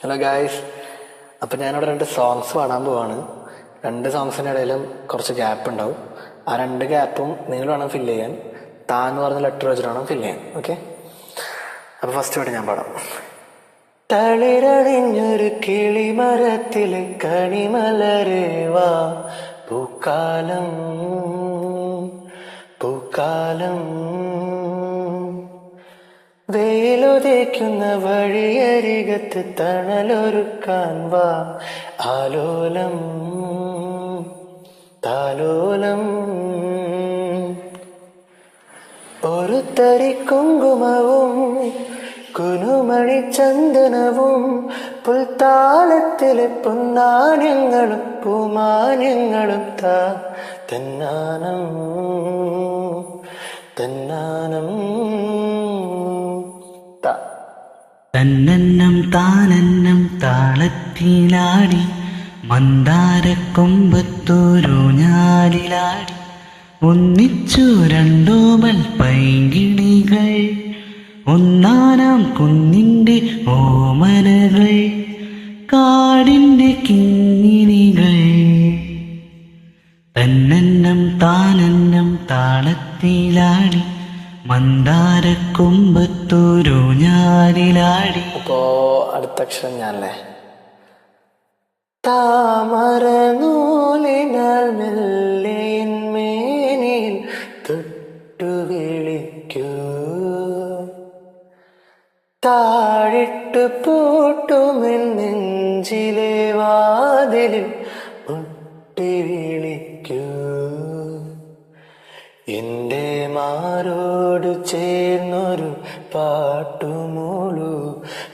Hello guys, അപ്പം ഞാനിവിടെ 2 songs പാടാൻ പോവാണ്. 2 സോങ്സിൻ്റെ ഇടയിലും കുറച്ച് ഗ്യാപ്പ് ഉണ്ടാവും. ആ 2 ഗ്യാപ്പും നിങ്ങൾ വേണം ഫില്ല് ചെയ്യാൻ. താന്ന് പറഞ്ഞ ലെറ്റർ വെച്ചിട്ട് വേണം ഫില്ല് ചെയ്യാൻ. ഓക്കെ, അപ്പോൾ ഫസ്റ്റ് വേണ്ടി ഞാൻ പാടാം. തളിരണിഞ്ഞൊരു കിളിമരത്തിലെ കണിമലരേവാ, പൂക്കാലം പൂക്കാലം, വെയിലുദിക്കുന്ന വഴിയരികത്ത് തണലൊരുക്കാൻ വാ, ആലോലം താലോലം. ഒരു തരി കുങ്കുമവും കുനുമണി ചന്ദനവും പുൽത്താലത്തിലെ പൊന്നാണ്യങ്ങളും പൂമാന്യങ്ങളും താ, തന്നാനം തന്നാനം താ. തന്നന്നം താനന്നം താളത്തിലാടി മന്ദാരക്കൊമ്പത്തൂരൂഞ്ഞാലിലാടി ഒന്നിച്ചു രണ്ടോമൽ പൈങ്കിളികൾ, ഒന്നാനാം കുന്നിൻ്റെ ഓമനകൾ, കാടിൻ്റെ കിങ്ങിണികൾ. തന്നന്നം താനന്നം താളത്തിലാടി മന്ദാരക്കൊമ്പത്തൂരൂഞ്ഞാലിലാടി. അപ്പോൾ അടുത്ത അക്ഷരം ഞാനല്ലേ. താമര നൂലിനാൽ മെല്ലെൻ മേനിൽ തൊട്ടു വിളിക്കൂ, താഴിട്ടു പൂട്ടുമെൻ നെഞ്ചിലെ വാതിലിൽ മുട്ടി വിളിക്കൂ. എൻ്റെ മാരോട് ചേർന്നൊരു പാട്ടുമൂളു,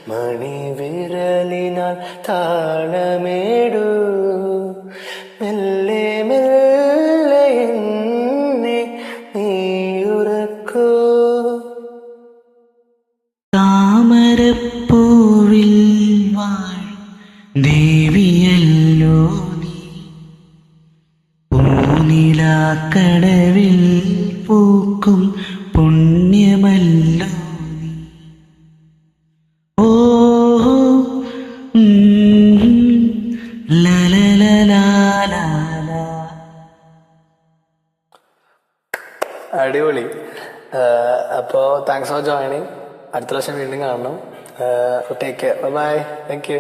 മണിവിരലിനാൽ താളമേടൂ, മെല്ലെ മെല്ലെ എന്നെ നീയുറക്കൂ. താമരപ്പൂവിൽ വാഴ ദേവിയല്ലോ നീ, പൂനിലാക്കടവിൽ പൂക്കും പുണ്യമല്ലോ നീ. ഓ ലലലലാലാ. അടിപൊളി. അപ്പോൾ താങ്ക്സ് ഫോർ ജോയിനിങ്. അടുത്ത പ്രാവശ്യം വീണ്ടും കാണണം. Take care. Bye. Thank U.